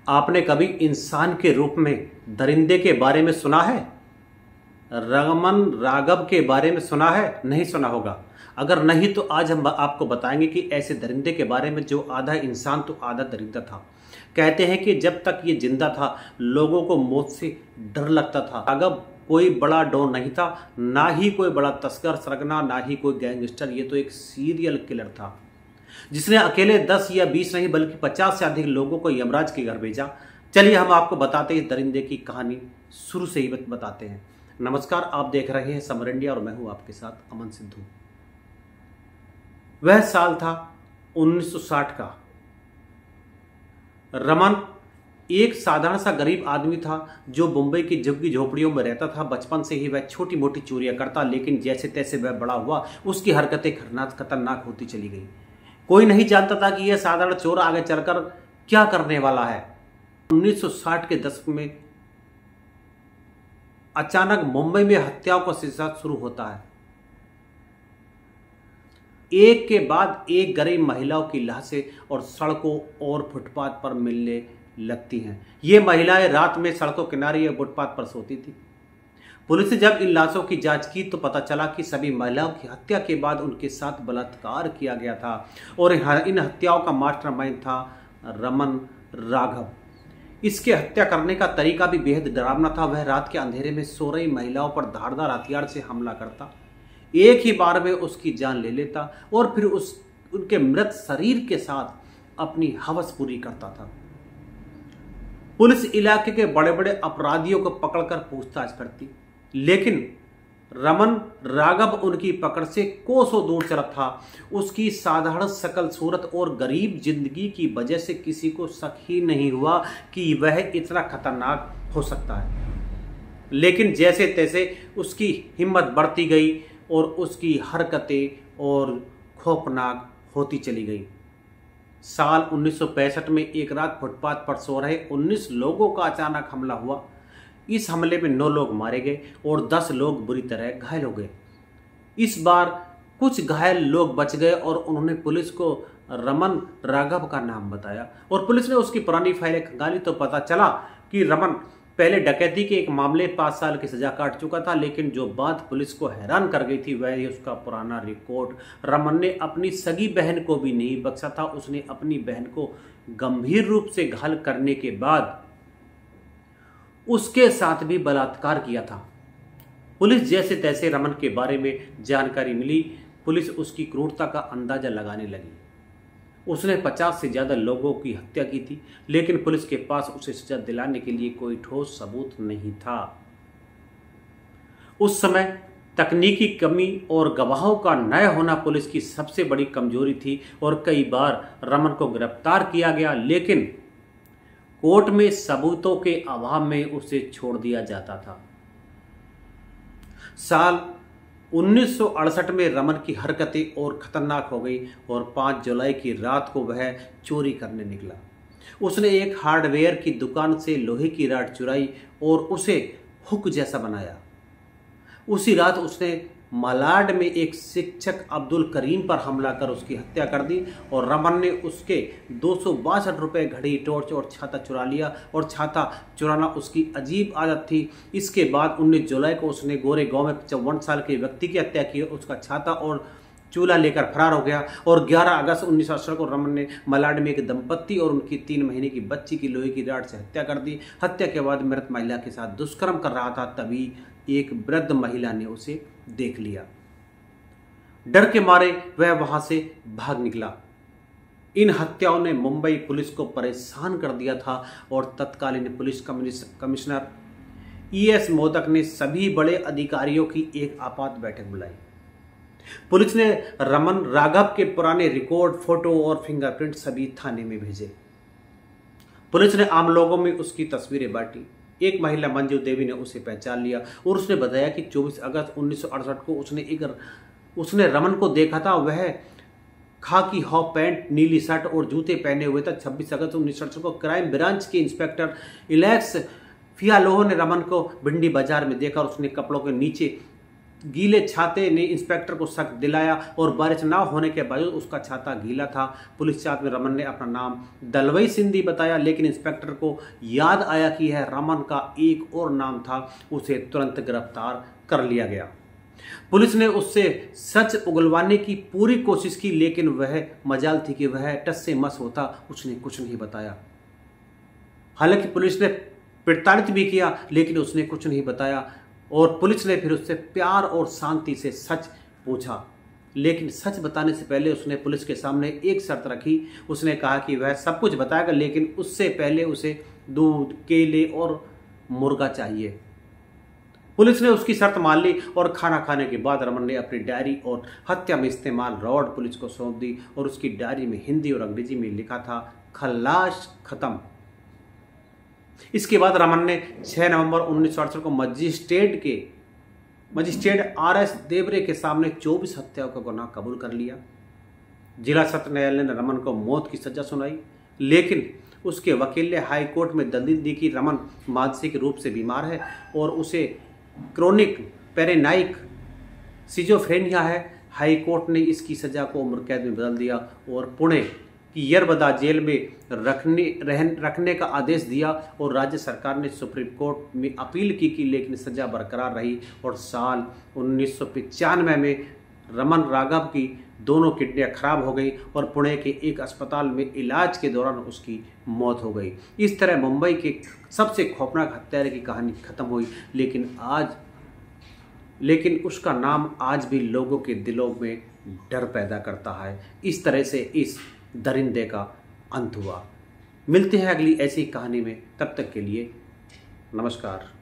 आपने कभी इंसान के रूप में दरिंदे के बारे में सुना है? रमन राघव के बारे में सुना है? नहीं सुना होगा। अगर नहीं तो आज हम आपको बताएंगे कि ऐसे दरिंदे के बारे में जो आधा इंसान तो आधा दरिंदा था। कहते हैं कि जब तक ये जिंदा था लोगों को मौत से डर लगता था। राघव कोई बड़ा डॉन नहीं था, ना ही कोई बड़ा तस्कर सरगना, ना ही कोई गैंगस्टर। ये तो एक सीरियल किलर था जिसने अकेले 10 या 20 नहीं बल्कि 50 से अधिक लोगों को यमराज के घर भेजा। चलिए हम आपको बताते हैं दरिंदे की कहानी, शुरू से ही बताते हैं। नमस्कार, आप देख रहे हैं समर इंडिया और मैं हूं आपके साथ अमन सिद्धू। वह साल था 1960 का। रमन एक साधारण सा गरीब आदमी था जो मुंबई की झुग्गी झोपड़ियों में रहता था। बचपन से ही वह छोटी मोटी चोरियां करता, लेकिन जैसे तैसे वह बड़ा हुआ उसकी हरकतें खतरनाक होती चली गई। कोई नहीं जानता था कि यह साधारण चोर आगे चलकर क्या करने वाला है। 1960 के दशक में अचानक मुंबई में हत्याओं का सिलसिला शुरू होता है। एक के बाद एक गरीब महिलाओं की लाशें और सड़कों और फुटपाथ पर मिलने लगती हैं। ये महिलाएं रात में सड़कों किनारे या फुटपाथ पर सोती थी। पुलिस ने जब इन लाशों की जांच की तो पता चला कि सभी महिलाओं की हत्या के बाद उनके साथ बलात्कार किया गया था और इन हत्याओं का मास्टरमाइंड था रमन राघव। इसके हत्या करने का तरीका भी बेहद डरावना था। वह रात के अंधेरे में सो रही महिलाओं पर धारदार हथियार से हमला करता, एक ही बार में उसकी जान ले लेता और फिर उनके मृत शरीर के साथ अपनी हवस पूरी करता था। पुलिस इलाके के बड़े बड़े अपराधियों को पकड़कर पूछताछ करती, लेकिन रमन राघव उनकी पकड़ से कोसों दूर चला था। उसकी साधारण शकल सूरत और गरीब जिंदगी की वजह से किसी को शक ही नहीं हुआ कि वह इतना खतरनाक हो सकता है। लेकिन जैसे तैसे उसकी हिम्मत बढ़ती गई और उसकी हरकतें और खौफनाक होती चली गई। साल 1965 में एक रात फुटपाथ पर सो रहे 19 लोगों का अचानक हमला हुआ। इस हमले में 9 लोग मारे गए और 10 लोग बुरी तरह घायल हो गए। इस बार कुछ घायल लोग बच गए और उन्होंने पुलिस को रमन राघव का नाम बताया और पुलिस ने उसकी पुरानी फाइलें खंगाली तो पता चला कि रमन पहले डकैती के एक मामले 5 साल की सजा काट चुका था। लेकिन जो बात पुलिस को हैरान कर गई थी वह उसका पुराना रिकॉर्ड। रमन ने अपनी सगी बहन को भी नहीं बख्शा था। उसने अपनी बहन को गंभीर रूप से घायल करने के बाद उसके साथ भी बलात्कार किया था। पुलिस जैसे तैसे रमन के बारे में जानकारी मिली, पुलिस उसकी क्रूरता का अंदाजा लगाने लगी। उसने 50 से ज्यादा लोगों की हत्या की थी, लेकिन पुलिस के पास उसे सजा दिलाने के लिए कोई ठोस सबूत नहीं था। उस समय तकनीकी कमी और गवाहों का न होना पुलिस की सबसे बड़ी कमजोरी थी और कई बार रमन को गिरफ्तार किया गया, लेकिन कोर्ट में सबूतों के अभाव में उसे छोड़ दिया जाता था। साल 1968 में रमन की हरकतें और खतरनाक हो गई और 5 जुलाई की रात को वह चोरी करने निकला। उसने एक हार्डवेयर की दुकान से लोहे की रॉड चुराई और उसे हुक जैसा बनाया। उसी रात उसने मलाड में एक शिक्षक अब्दुल करीम पर हमला कर उसकी हत्या कर दी और रमन ने उसके 262 रुपये, घड़ी, टॉर्च और छाता चुरा लिया और छाता चुराना उसकी अजीब आदत थी। इसके बाद 19 जुलाई को उसने गोरे गांव में 54 साल के व्यक्ति की हत्या की। उसका छाता और चूल्हा लेकर फरार हो गया और 11 अगस्त 1968 को रमन ने मलाड में एक दंपत्ति और उनकी 3 महीने की बच्ची की लोहे की रॉड से हत्या कर दी। हत्या के बाद मृत महिला के साथ दुष्कर्म कर रहा था, तभी एक वृद्ध महिला ने उसे देख लिया। डर के मारे वह वहां से भाग निकला। इन हत्याओं ने मुंबई पुलिस को परेशान कर दिया था और तत्कालीन पुलिस कमिश्नर ES मोदक ने सभी बड़े अधिकारियों की एक आपात बैठक बुलाई। पुलिस ने रमन राघव के पुराने रिकॉर्ड, फोटो और फिंगरप्रिंट सभी थाने में भेजे। पुलिस ने आम लोगों में उसकी तस्वीरें बांटी। एक महिला मंजू देवी ने उसे पहचान लिया और उसने बताया कि 24 अगस्त 1968 को उसने रमन को देखा था। वह खाकी हॉफ पैंट, नीली शर्ट और जूते पहने हुए था। 26 अगस्त 1968 को क्राइम ब्रांच के इंस्पेक्टर इलेक्स फियालोहो ने रमन को भिंडी बाजार में देखा और उसने कपड़ों के नीचे गीले छाते ने इंस्पेक्टर को शक दिलाया और बारिश ना होने के बावजूद उसका छाता गीला था। पुलिस जांच में रमन ने अपना नाम दलवई सिंधी बताया, लेकिन इंस्पेक्टर को याद आया कि यह रमन का एक और नाम था। उसे तुरंत गिरफ्तार कर लिया गया। पुलिस ने उससे सच उगलवाने की पूरी कोशिश की, लेकिन वह मजाल थी कि वह टस से मस होता। उसने कुछ नहीं बताया। हालांकि पुलिस ने प्रताड़ित भी किया, लेकिन उसने कुछ नहीं बताया और पुलिस ने फिर उससे प्यार और शांति से सच पूछा। लेकिन सच बताने से पहले उसने पुलिस के सामने एक शर्त रखी। उसने कहा कि वह सब कुछ बताएगा, लेकिन उससे पहले उसे दूध, केले और मुर्गा चाहिए। पुलिस ने उसकी शर्त मान ली और खाना खाने के बाद रमन ने अपनी डायरी और हत्या में इस्तेमाल रॉड पुलिस को सौंप दी और उसकी डायरी में हिंदी और अंग्रेजी में लिखा था, खल्लाश खत्म। इसके बाद रमन ने 6 नवंबर 1968 को मजिस्ट्रेट RS देवरे के सामने 24 हत्याओं का गुनाह कबूल कर लिया। जिला सत्र न्यायालय ने रमन को मौत की सजा सुनाई, लेकिन उसके वकील ने हाई कोर्ट में दलील दी कि रमन मानसिक रूप से बीमार है और उसे क्रोनिक पैरेनाइक सिजोफ्रेनिया है। हाई कोर्ट ने इसकी सजा को उम्र कैद में बदल दिया और पुणे की यरबदा जेल में रखने का आदेश दिया और राज्य सरकार ने सुप्रीम कोर्ट में अपील की, लेकिन सजा बरकरार रही और साल 1995 में रमन राघव की दोनों किडनियां खराब हो गई और पुणे के एक अस्पताल में इलाज के दौरान उसकी मौत हो गई। इस तरह मुंबई के सबसे खौफनाक हत्यारे की कहानी खत्म हुई, लेकिन उसका नाम आज भी लोगों के दिलों में डर पैदा करता है। इस तरह से इस दरिंदे का अंत हुआ। मिलते हैं अगली ऐसी कहानी में, तब तक के लिए नमस्कार।